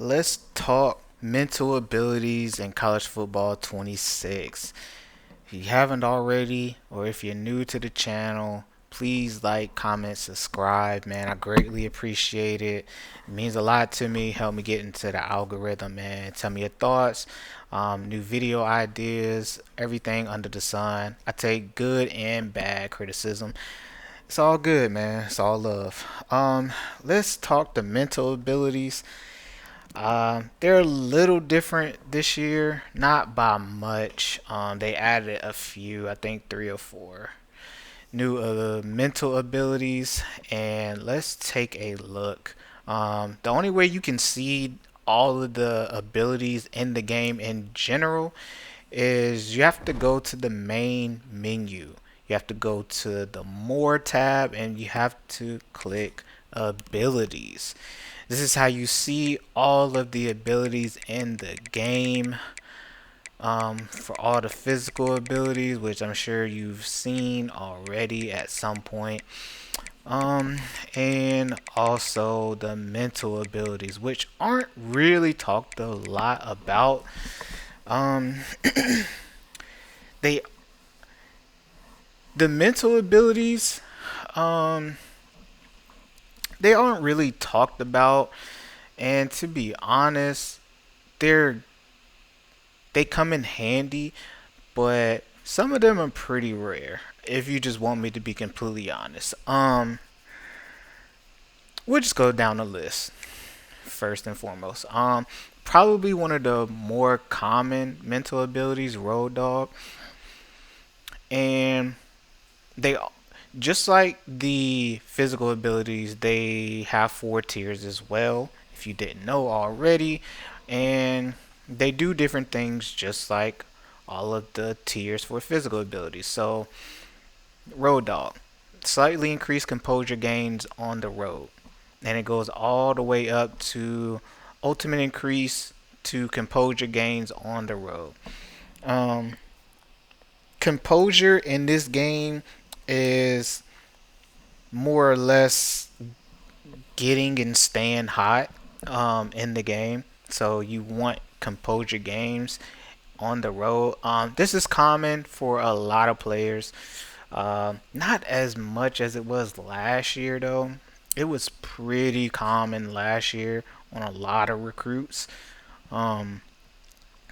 Let's talk mental abilities in college football 26. If you haven't already, or if you're new to the channel, please like, comment, subscribe, man. I greatly appreciate it. It means a lot to me. Help me get into the algorithm, man. Tell me your thoughts, new video ideas, everything under the sun. I take good and bad criticism. It's all good, man. It's all love. Let's talk the mental abilities. They're a little different this year, not by much. They added a few, I think three or four new mental abilities, and let's take a look. The only way you can see all of the abilities in the game in general is you have to go to the main menu. You have to go to the More tab and you have to click Abilities. This is how you see all of the abilities in the game. For all the physical abilities, which I'm sure you've seen already at some point. And also the mental abilities, which aren't really talked a lot about. Um, they the mental abilities, um, they aren't really talked about, and to be honest, they're they come in handy, but some of them are pretty rare. If you just want me to be completely honest, we'll just go down the list first and foremost. Probably one of the more common mental abilities, Road Dog, and they just like the physical abilities, they have four tiers as well. If you didn't know already, and they do different things just like all of the tiers for physical abilities. So, Road Dog, slightly increased composure gains on the road, and it goes all the way up to ultimate increase to composure gains on the road. Um, Composure in this game is more or less getting and staying hot in the game. So you want composure games on the road. This is common for a lot of players. Not as much as it was last year, though. It was pretty common last year on a lot of recruits. Um,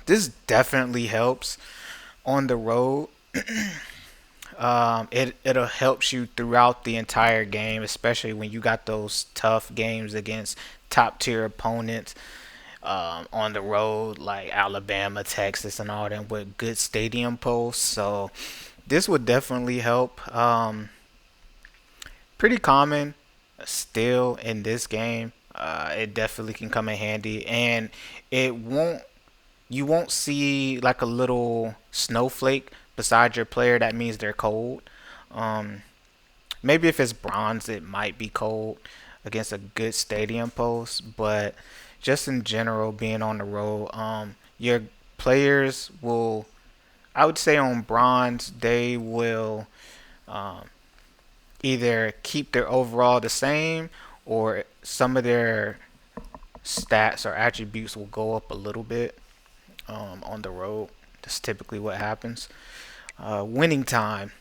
this definitely helps on the road. It'll help you throughout the entire game, especially when you got those tough games against top tier opponents on the road like Alabama, Texas, and all them with good stadium posts. So this would definitely help. Pretty common still in this game. It definitely can come in handy, and it won't. You won't see like a little snowflake beside your player. That means they're cold. Um, Maybe if it's bronze, it might be cold against a good stadium post, but just in general, being on the road, your players will, I would say on bronze, they will um, either keep their overall the same or some of their stats or attributes will go up a little bit on the road. That's typically what happens. Winning time,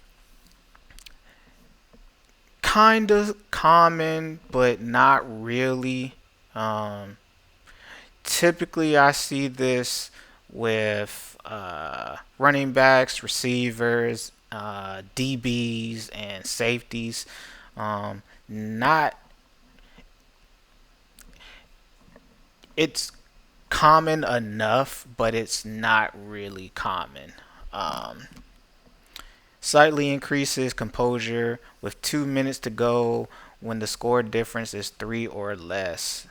kind of common, but not really. Um, Typically, I see this with running backs, receivers, DBs, and safeties. Not It's common enough, but it's not really common. Um, Slightly increases composure with 2 minutes to go when the score difference is three or less.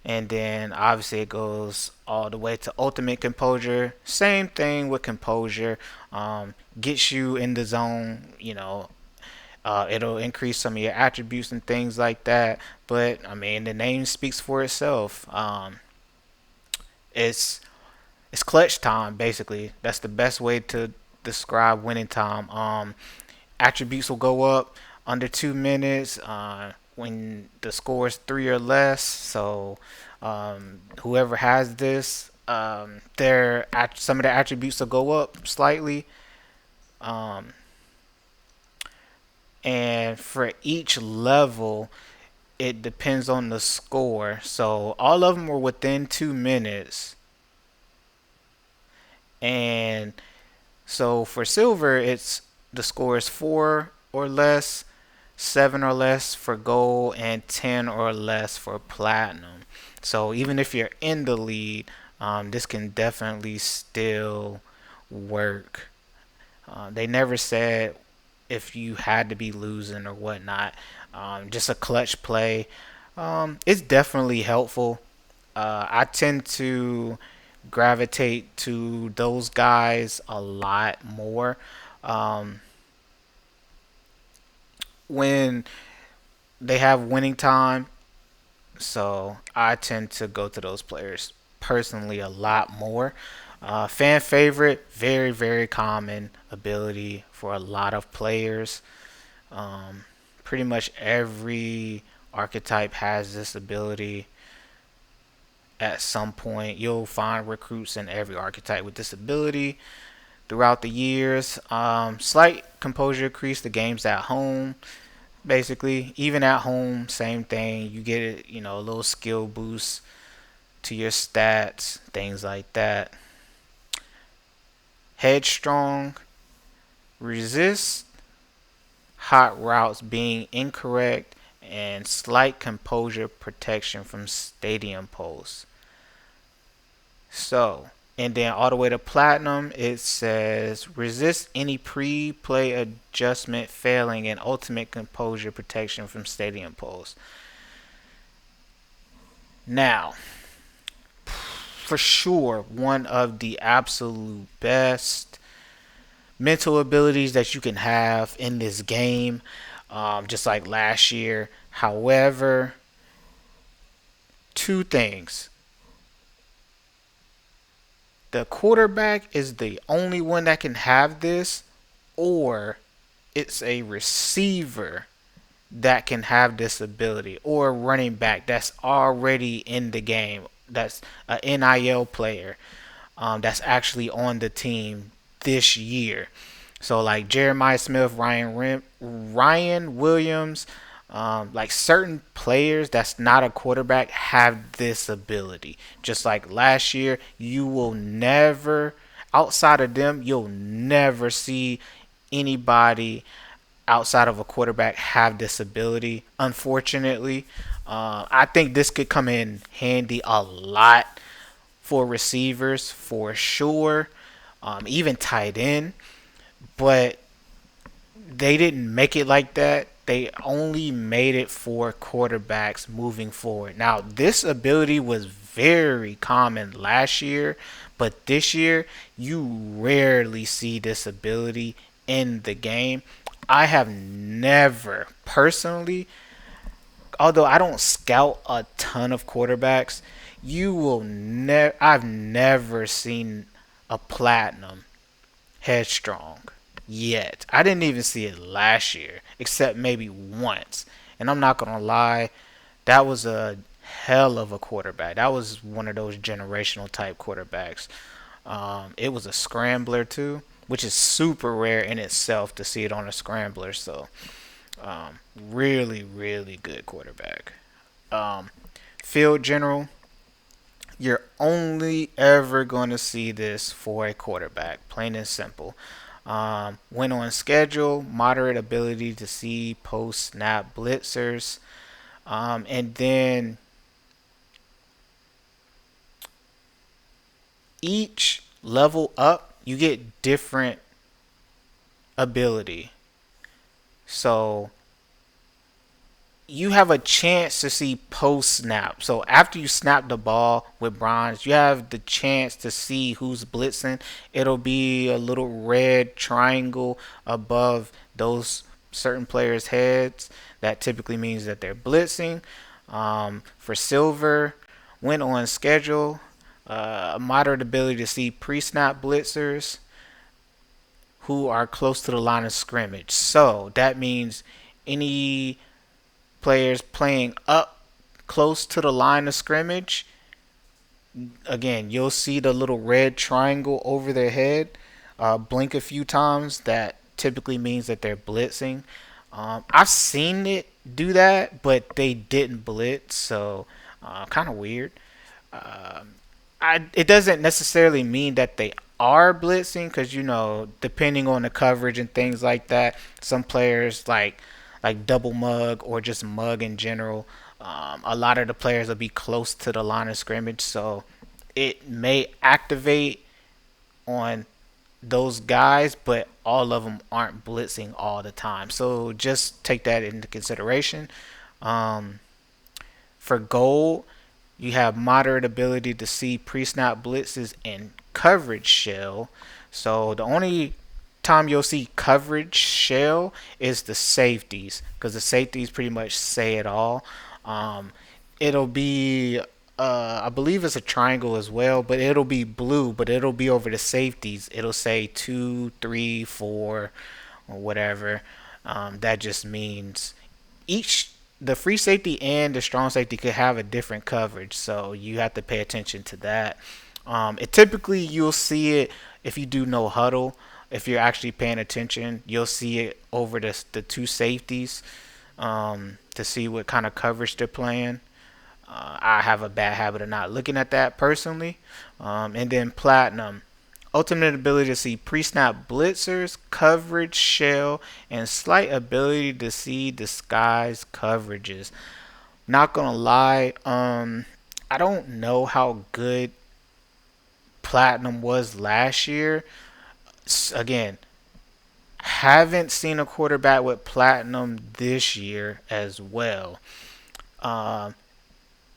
And then obviously it goes all the way to ultimate composure. Same thing with composure. Gets you in the zone. It'll increase some of your attributes and things like that. But I mean, the name speaks for itself. It's it's clutch time basically. That's the best way to describe winning time. Attributes will go up under 2 minutes. when the score is 3 or less. So whoever has this, some of the attributes will go up slightly. Um, and for each level, it depends on the score. So all of them were within 2 minutes. And so for silver, it's the score is 4 or less, 7 or less for gold, and 10 or less for platinum. So even if you're in the lead, this can definitely still work. They never said if you had to be losing or whatnot. Just a clutch play. It's definitely helpful. I tend to gravitate to those guys a lot more. Um, when they have winning time, so I tend to go to those players personally a lot more. Fan favorite, very, very common ability for a lot of players. Um, Pretty much every archetype has this ability at some point. You'll find recruits in every archetype with this ability throughout the years. Slight composure increase the games at home. Basically, even at home, same thing. You get it, a little skill boost to your stats, things like that. Headstrong, resist hot routes being incorrect, and slight composure protection from stadium posts. So, and then all the way to platinum, it says resist any pre-play adjustment failing and ultimate composure protection from stadium posts. Now, for sure, one of the absolute best mental abilities that you can have in this game, just like last year. However, two things. The quarterback is the only one that can have this, or it's a receiver that can have this ability, or a running back that's already in the game, that's an NIL player, that's actually on the team this year. So like Jeremiah Smith, Ryan Williams, like certain players that's not a quarterback have this ability. Just like last year, you will never, outside of them, you'll never see anybody outside of a quarterback have this ability. Unfortunately, I think this could come in handy a lot for receivers for sure, even tight end. But they didn't make it like that. They only made it for quarterbacks moving forward. Now, this ability was very common last year, but this year you rarely see this ability in the game. I have never personally, although I don't scout a ton of quarterbacks, I've never seen a platinum headstrong yet. I didn't even see it last year, except maybe once. And I'm not gonna lie, that was a hell of a quarterback. That was one of those generational type quarterbacks. It was a scrambler too, which is super rare in itself to see it on a scrambler. So, really, really good quarterback. Um, Field general, you're only ever going to see this for a quarterback, plain and simple. When on schedule, moderate ability to see post snap blitzers. And then each level up, you get different ability. So you have a chance to see post snap. So after you snap the ball with bronze, you have the chance to see who's blitzing. It'll be a little red triangle above those certain players' heads. That typically means that they're blitzing. For silver, when on schedule, a moderate ability to see pre-snap blitzers who are close to the line of scrimmage. So that means any players playing up close to the line of scrimmage, again, you'll see the little red triangle over their head blink a few times. That typically means that they're blitzing. I've seen it do that, but they didn't blitz, so kind of weird. It doesn't necessarily mean that they are blitzing because depending on the coverage and things like that, some players like double mug or just mug in general. A lot of the players will be close to the line of scrimmage, so it may activate on those guys, but all of them aren't blitzing all the time. So just take that into consideration. Um, for gold, you have moderate ability to see pre-snap blitzes and coverage shell. So the only time you'll see coverage shell is the safeties, because the safeties pretty much say it all. Um, it'll be I believe it's a triangle as well, but it'll be blue, but it'll be over the safeties. It'll say 2, 3, 4, or whatever. That just means each the free safety and the strong safety could have a different coverage, so you have to pay attention to that. It typically you'll see it if you do no huddle. If you're actually paying attention, you'll see it over the two safeties to see what kind of coverage they're playing. I have a bad habit of not looking at that personally. And then platinum, ultimate ability to see pre-snap blitzers, coverage shell, and slight ability to see disguise coverages. Not gonna lie, I don't know how good platinum was last year. Again, haven't seen a quarterback with platinum this year as well. Um,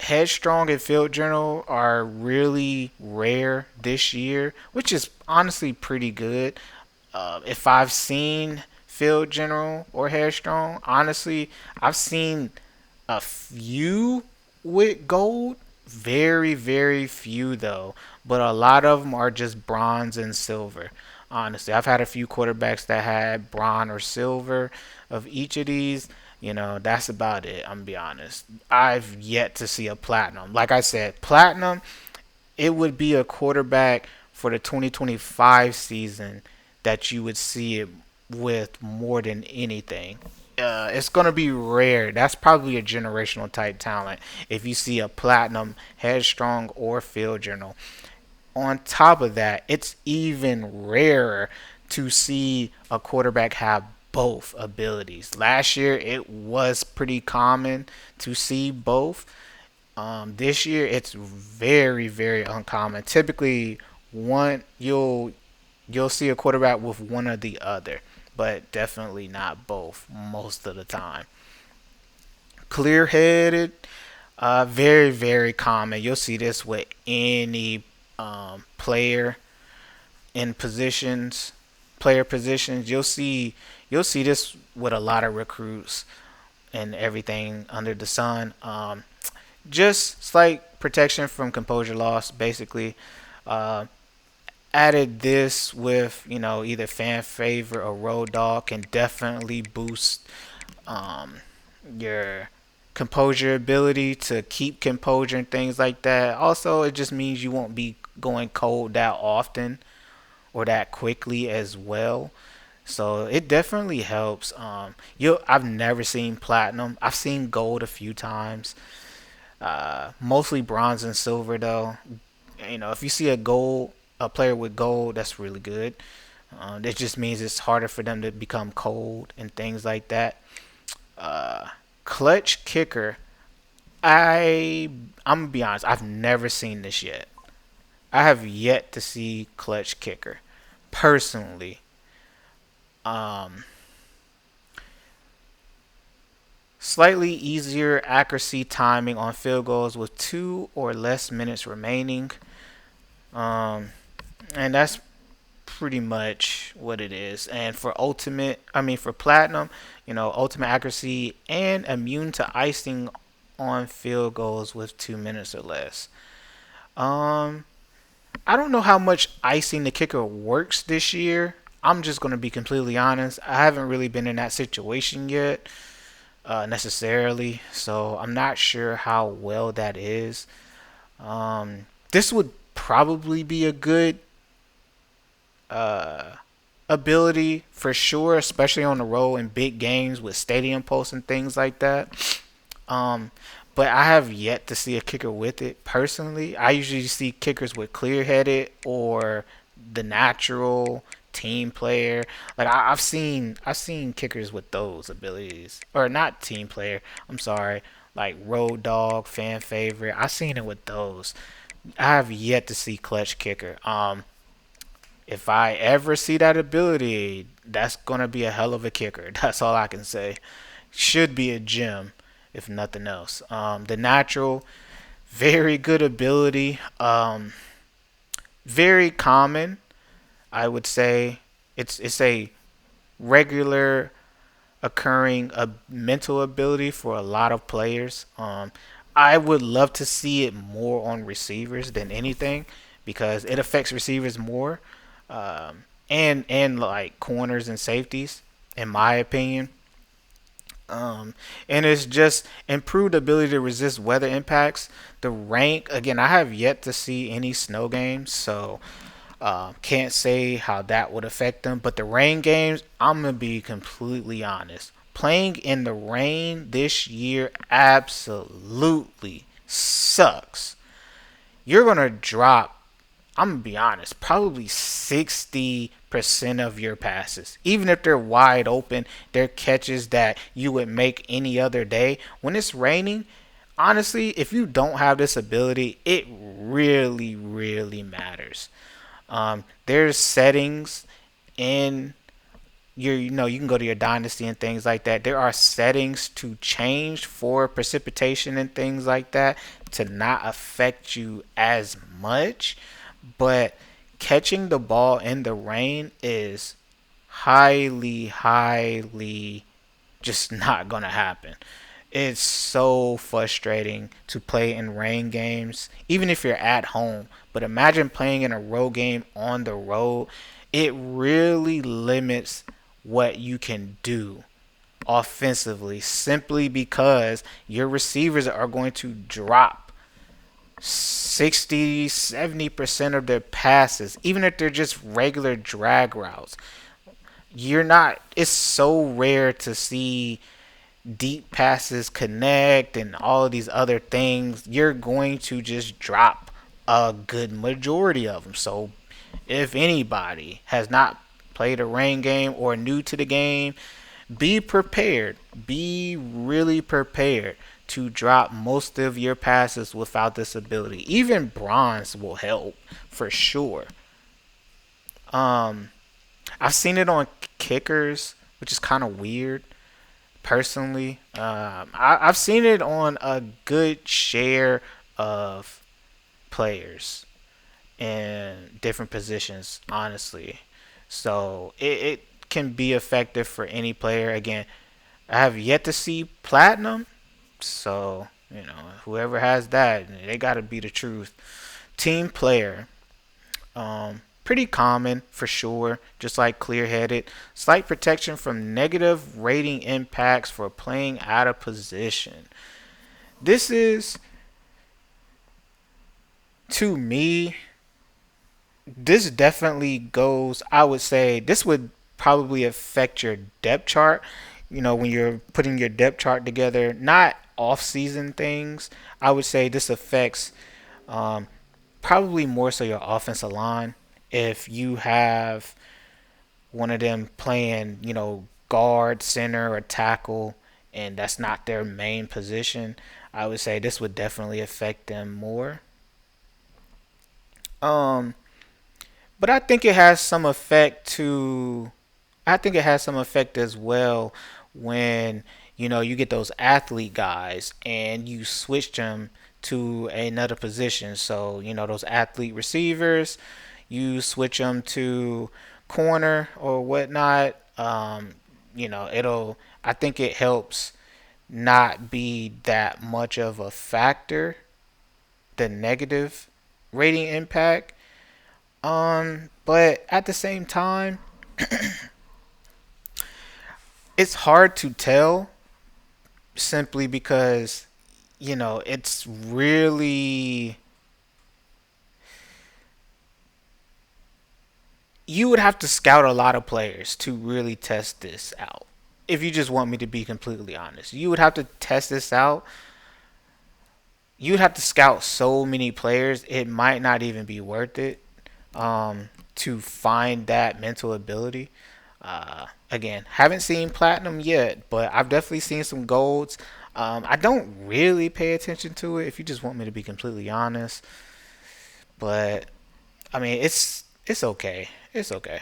Headstrong and Field Journal are really rare this year, which is honestly pretty good. If I've seen Field General or Headstrong, honestly, I've seen a few with gold. Very, very few though. But a lot of them are just bronze and silver. Honestly, I've had a few quarterbacks that had bronze or silver of each of these. That's about it. I'm gonna be honest. I've yet to see a platinum. Like I said, platinum, it would be a quarterback for the 2025 season that you would see it with more than anything. It's gonna be rare. That's probably a generational type talent if you see a platinum, headstrong, or field journal. On top of that, it's even rarer to see a quarterback have both abilities. Last year, it was pretty common to see both. This year, it's very, very uncommon. Typically, one you'll see a quarterback with one or the other, but definitely not both most of the time. Clear headed, very, very common. You'll see this with any player in positions, player positions. You'll see this with a lot of recruits and everything under the sun. Just slight protection from composure loss, basically. Uh, Added this with either fan favorite or road dog can definitely boost um, your composure ability to keep composure and things like that. Also, it just means you won't be going cold that often or that quickly as well. So it definitely helps. I've never seen platinum. I've seen gold a few times. Mostly bronze and silver though. If you see a player with gold, that's really good. It just means it's harder for them to become cold and things like that. Uh, Clutch kicker. I'm gonna be honest. I've never seen this yet. I have yet to see clutch kicker personally. Um, Slightly easier accuracy timing on field goals with 2 or less minutes remaining. Um, and that's pretty much what it is. And for platinum, ultimate accuracy and immune to icing on field goals with 2 minutes or less. Um, I don't know how much icing the kicker works this year. I'm just going to be completely honest. I haven't really been in that situation yet. necessarily, so I'm not sure how well that is. This would probably be a good uh, ability for sure, especially on the road in big games with stadium posts and things like that. Um, but I have yet to see a kicker with it personally. I usually see kickers with clear headed or the natural team player. Like I've seen kickers with those abilities, or not team player. I'm sorry, like road dog, fan favorite. I've seen it with those. I have yet to see clutch kicker. If I ever see that ability, that's gonna be a hell of a kicker. That's all I can say. Should be a gem, if nothing else. The natural, very good ability. Very common, I would say. It's a regular occurring a mental ability for a lot of players. I would love to see it more on receivers than anything because it affects receivers more, and like corners and safeties, in my opinion. And it's just improved ability to resist weather impacts. The rank again, I have yet to see any snow games, so can't say how that would affect them. But the rain games, I'm gonna be completely honest. Playing in the rain this year absolutely sucks. You're gonna drop, I'm gonna be honest, probably 60% of your passes. Even if they're wide open, they're catches that you would make any other day. When it's raining, honestly, if you don't have this ability, it really, really matters. There's settings in you can go to your dynasty and things like that. There are settings to change for precipitation and things like that to not affect you as much, but catching the ball in the rain is highly just not gonna happen. It's so frustrating to play in rain games, even if you're at home. But imagine playing in a road game on the road. It really limits what you can do offensively simply because your receivers are going to drop 60-70% of their passes, even if they're just regular drag routes. You're not, it's so rare to see deep passes connect and all of these other things. You're going to just drop a good majority of them. So if anybody has not played a rain game or new to the game, be prepared. Be really prepared to drop most of your passes without this ability. Even bronze will help for sure. Um, I've seen it on kickers, which is kind of weird personally. I've seen it on a good share of players in different positions, honestly. So it can be effective for any player. Again, I have yet to see platinum, so whoever has that, they got to be the truth. Team player, pretty common for sure, just like clear headed. Slight protection from negative rating impacts for playing out of position. This is, to me, this definitely goes, I would say, this would probably affect your depth chart. When you're putting your depth chart together, not off season things. I would say this affects um, probably more so your offensive line. If you have one of them playing, guard, center, or tackle, and that's not their main position, I would say this would definitely affect them more. Um, but I think it has some effect as well when you get those athlete guys and you switch them to another position. So those athlete receivers, you switch them to corner or whatnot. It'll. I think it helps not be that much of a factor, the negative rating impact. But at the same time, it's hard to tell simply because it's really, you would have to scout a lot of players to really test this out. If you just want me to be completely honest, you would have to test this out. You'd have to scout so many players, it might not even be worth it to find that mental ability. Again, haven't seen platinum yet, but I've definitely seen some golds. I don't really pay attention to it, if you just want me to be completely honest. But I mean, it's okay. It's okay.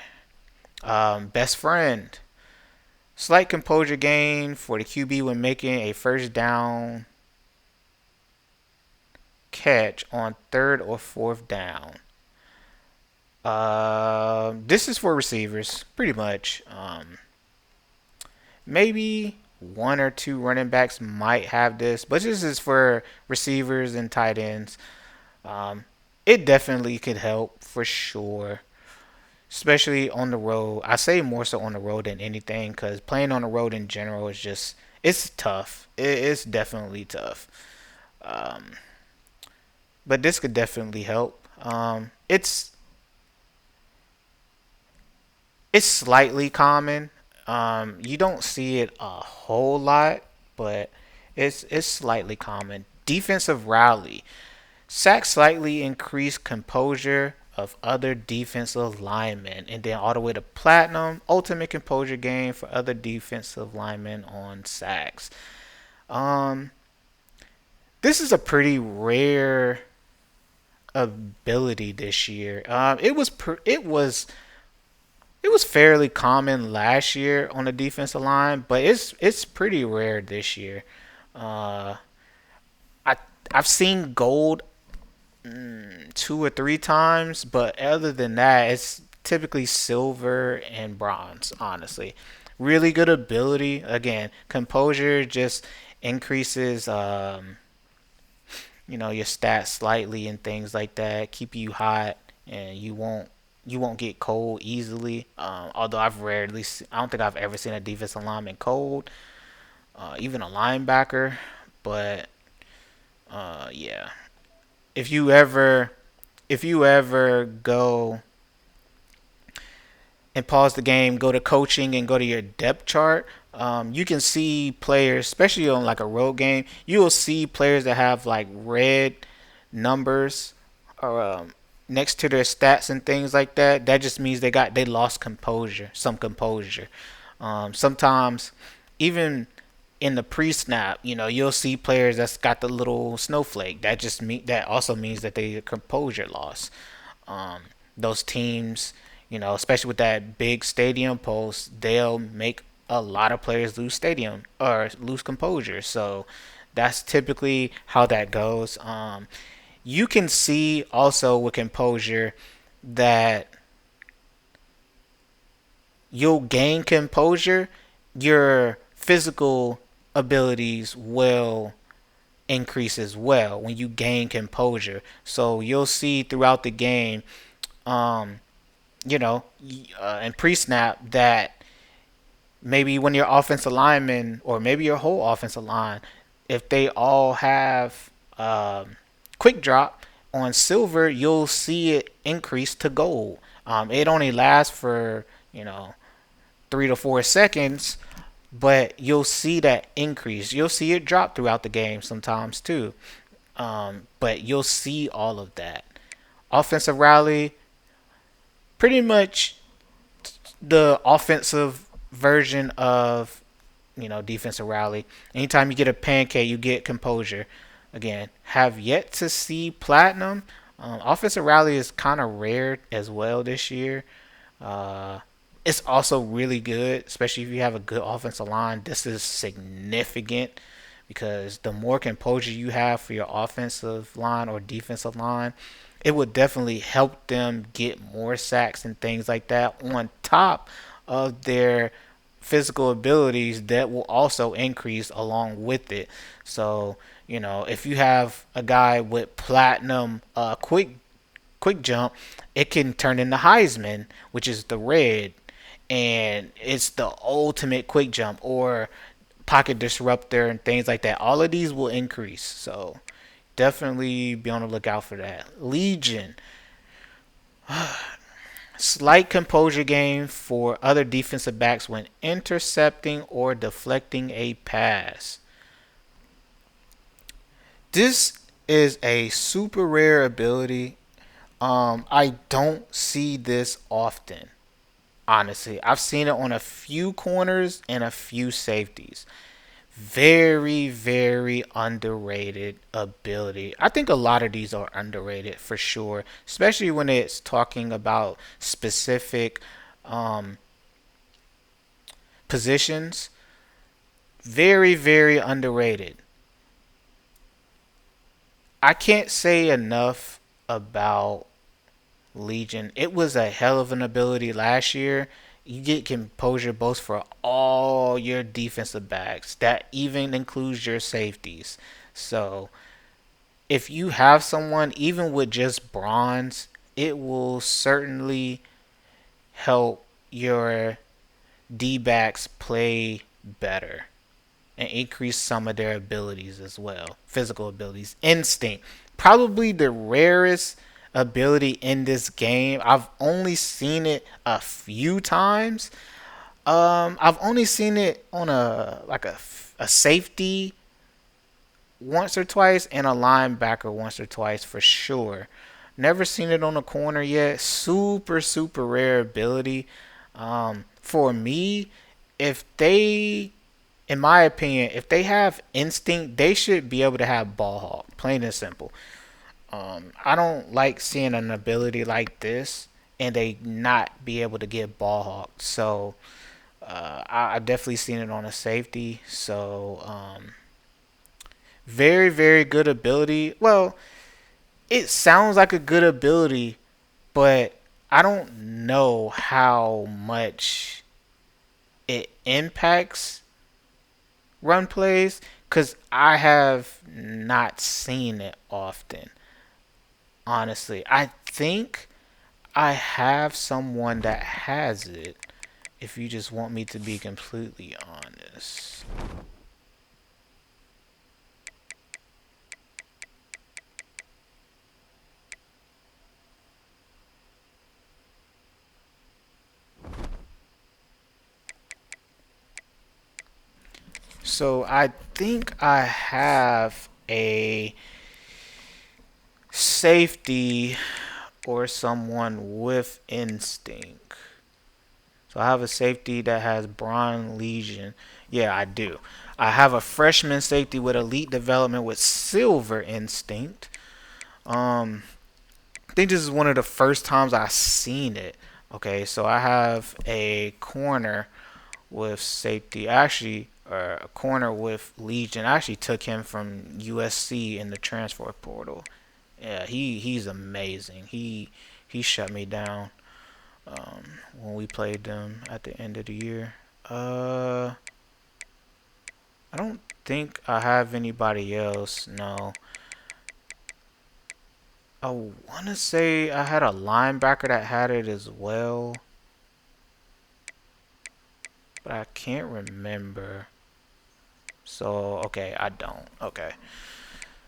Best friend. Slight composure gain for the QB when making a first down catch on third or fourth down. This is for receivers, pretty much. Maybe one or two running backs might have this, but this is for receivers and tight ends. Um, it definitely could help for sure, especially on the road. I say more so on the road than anything, because playing on the road in general is just, it's tough. It's definitely tough. Um, but this could definitely help. It's slightly common. You don't see it a whole lot, but it's slightly common. Defensive rally. Sack slightly increased composure of other defensive linemen, and then all the way to platinum, ultimate composure gain for other defensive linemen on sacks. Um, this is a pretty rare ability this year. It was fairly common last year on the defensive line, but it's pretty rare this year. Uh, I I've seen gold two or three times, but other than that, it's typically silver and bronze. Honestly, really good ability. Again, composure just increases your stats slightly and things like that. Keep you hot, and you won't get cold easily. Although I don't think I've ever seen a defensive lineman cold, even a linebacker. But yeah, if you ever go and pause the game, go to coaching, and go to your depth chart, you can see players, especially on like a road game. You will see players that have like red numbers or next to their stats and things like that. That just means they lost composure, some composure. Sometimes even in the pre-snap, you'll see players that's got the little snowflake. That also means that they composure loss. Um, those teams, especially with that big stadium post, they'll make a lot of players lose stadium or lose composure. So that's typically how that goes. You can see also with composure that you'll gain composure, your physical abilities will increase as well when you gain composure. So you'll see throughout the game, um, in pre-snap, that maybe when your offensive lineman or maybe your whole offensive line, if they all have quick drop on silver, you'll see it increase to gold. It only lasts for 3 to 4 seconds, but you'll see that increase. You'll see it drop throughout the game sometimes too. But you'll see all of that. Offensive rally, pretty much the offensive version of defensive rally. Anytime you get a pancake, you get composure. Again, have yet to see platinum. Offensive rally is kind of rare as well this year. Uh, it's also really good, especially if you have a good offensive line. This is significant because the more composure you have for your offensive line or defensive line, it would definitely help them get more sacks and things like that on top of their physical abilities that will also increase along with it. So, if you have a guy with platinum quick jump, it can turn into Heisman, which is the red, and it's the ultimate quick jump. Or pocket disruptor and things like that. All of these will increase. So definitely be on the lookout for that. Legion. Slight composure gain for other defensive backs when intercepting or deflecting a pass. This is a super rare ability. I don't see this often. Honestly, I've seen it on a few corners and a few safeties. Very, very underrated ability. I think a lot of these are underrated for sure, especially when it's talking about specific um, positions. Very, very underrated. I can't say enough about Legion. It was a hell of an ability last year. You get composure both for all your defensive backs. That even includes your safeties. So if you have someone, even with just bronze, it will certainly help your D backs play better and increase some of their abilities as well. Physical abilities. Instinct. Probably the rarest ability in this game. I've only seen it a few times. I've only seen it on a safety once or twice and a linebacker once or twice for sure. Never seen it on a corner yet. Super, super rare ability. For me, if they, in my opinion, if they have instinct, they should be able to have ball hawk. Plain and simple. I don't like seeing an ability like this and they not be able to get ball hawk. So I definitely seen it on a safety. So very, very good ability. Well, it sounds like a good ability, but I don't know how much it impacts run plays because I have not seen it often. Honestly, I think I have someone that has it. If you just want me to be completely honest. So I think I have a safety or someone with instinct. So I have a safety that has Bronze Legion. Yeah, I do. I have a freshman safety with elite development with silver instinct. Um, I think this is one of the first times I've seen it. Okay, so I have a corner with safety. Actually, a corner with Legion. I actually took him from USC in the transfer portal. Yeah, he's amazing. He shut me down when we played them at the end of the year. I don't think I have anybody else. No. I want to say I had a linebacker that had it as well, but I can't remember. So, okay, I don't. Okay.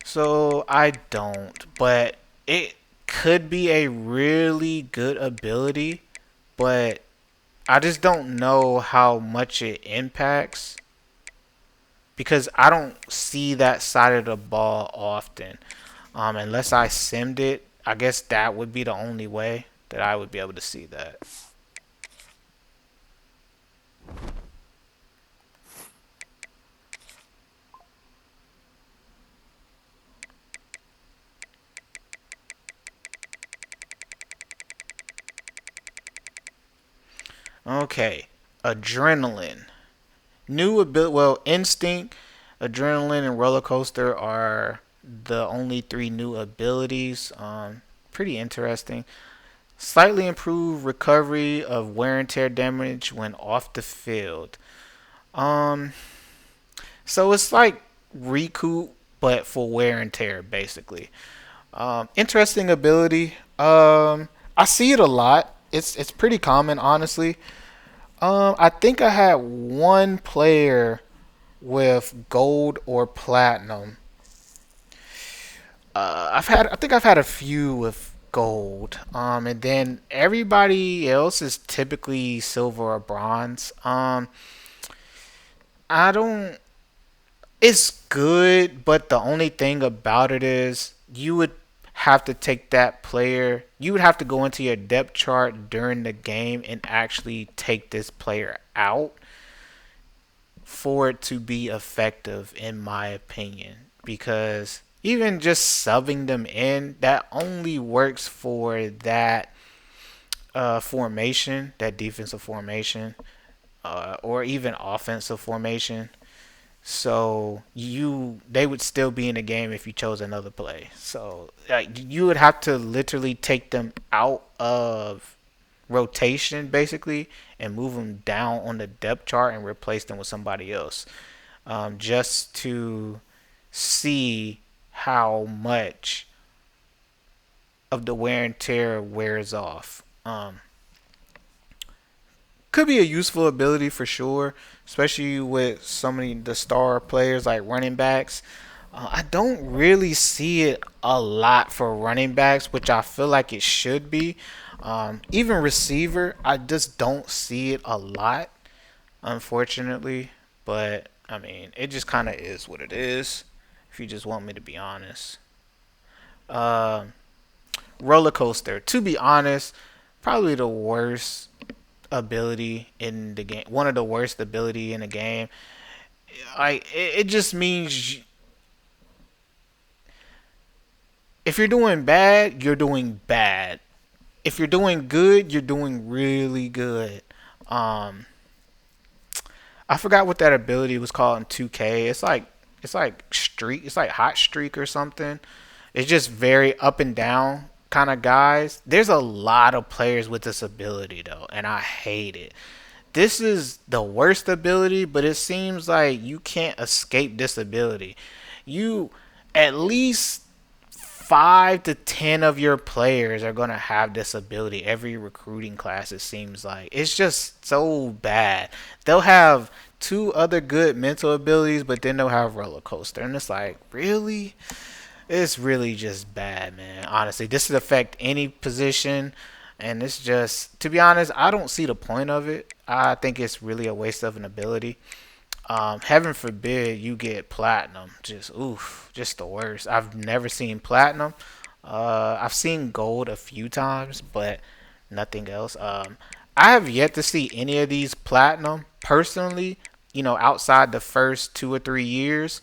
So, I don't, but it could be a really good ability, but I just don't know how much it impacts because I don't see that side of the ball often. Unless I simmed it, I guess that would be the only way that I would be able to see that. Okay, adrenaline. New ability, well, instinct, adrenaline, and roller coaster are the only three new abilities. Pretty interesting. Slightly improved recovery of wear and tear damage when off the field. Um, so it's like recoup, but for wear and tear, basically. Interesting ability. I see it a lot. It's pretty common, honestly. I think I had one player with gold or platinum. I think I've had a few with gold. And then everybody else is typically silver or bronze. I don't. It's good, but the only thing about it is you would have to take that player. You would have to go into your depth chart during the game and actually take this player out for it to be effective, in my opinion. Because even just subbing them in, that only works for that formation, that defensive formation, or even offensive formation. So they would still be in the game if you chose another play. So you would have to literally take them out of rotation basically and move them down on the depth chart and replace them with somebody else, just to see how much of the wear and tear wears off. Could be a useful ability for sure, especially with so many the star players like running backs. I don't really see it a lot for running backs, which I feel like it should be. Even receiver, I just don't see it a lot, unfortunately. But I mean, it just kind of is what it is. If you just want me to be honest, uh, roller coaster. To be honest, probably the worst ability in the game. One of the worst ability in the game. It just means if you're doing bad, you're doing bad. If you're doing good, you're doing really good. Um, I forgot what that ability was called in 2K. It's like streak. It's like hot streak or something. It's just very up and down kind of guys. There's a lot of players with this ability though, and I hate it. This is the worst ability, but it seems like you can't escape this ability. You at least 5 to 10 of your players are gonna have this ability every recruiting class. It seems like it's just so bad. They'll have two other good mental abilities, but then they'll have roller coaster, and it's like really, it's really just bad, man. Honestly, this would affect any position, and it's just, to be honest, I don't see the point of it. I think it's really a waste of an ability. Heaven forbid you get platinum. Just oof, just the worst. I've never seen platinum. I've seen gold a few times, but nothing else. I have yet to see any of these platinum personally. Outside the first 2 or 3 years.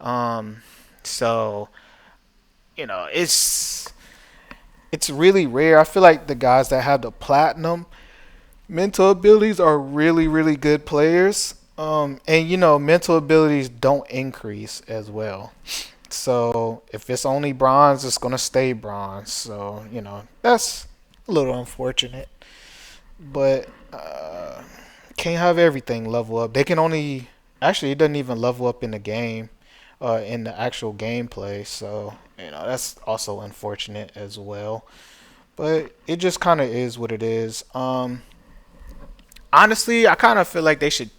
Um, so it's really rare. I feel like the guys that have the platinum mental abilities are really, really good players. And mental abilities don't increase as well. So if it's only bronze, it's gonna stay bronze. So that's a little unfortunate, but can't have everything level up. They can only actually it doesn't even level up in the game, in the actual gameplay. So that's also unfortunate as well. But it just kind of is what it is. Honestly, I kind of feel like they should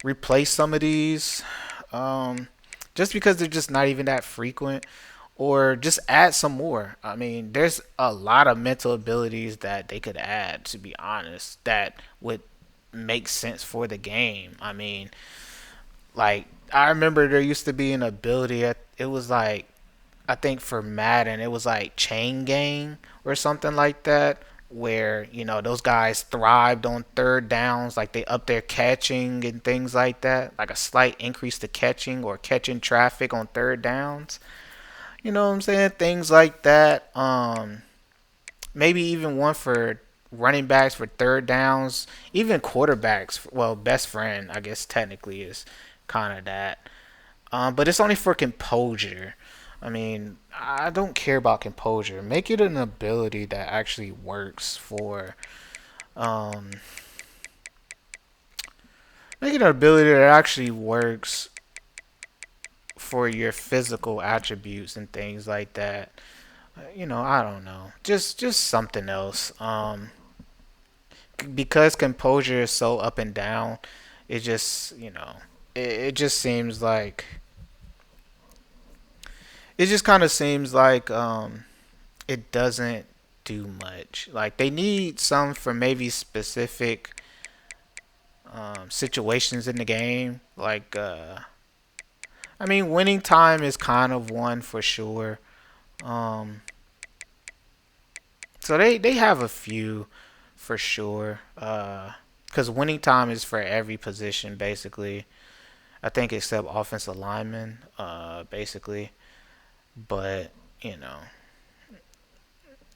replace some of these, um, just because they're just not even that frequent, or just add some more. I mean, there's a lot of mental abilities that they could add, to be honest, that would make sense for the game. I mean, like I remember there used to be an ability. It was like I think for Madden, it was like Chain Gang or something like that, where those guys thrived on third downs, like they up their catching and things like that, like a slight increase to catching or catching traffic on third downs. You know what I'm saying? Things like that. Maybe even one for running backs for third downs, even quarterbacks. Well, best friend, I guess technically is kind of that. But it's only for composure. I mean, I don't care about composure. Make it an ability that actually works for. Um, Make it an ability that actually works for your physical attributes and things like that. I don't know. Just something else. Because composure is so up and down, it just it just seems like it just kind of seems like it doesn't do much. Like they need some for maybe specific situations in the game. Like I mean, winning time is kind of one for sure. Um, so they have a few for sure. Because winning time is for every position basically. I think except offensive linemen, basically. But you know,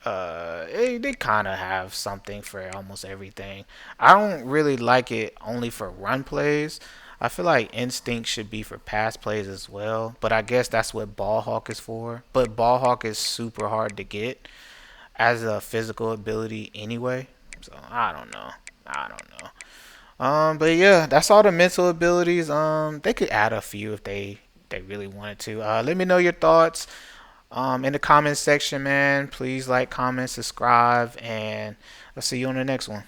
they kind of have something for almost everything. I don't really like it only for run plays. I feel like instinct should be for pass plays as well, but I guess that's what ball hawk is for. But ball hawk is super hard to get as a physical ability anyway. So I don't know. I don't know. But yeah, that's all the mental abilities. They could add a few if they really wanted to. Let me know your thoughts. In the comments section, man. Please like, comment, subscribe, and I'll see you on the next one.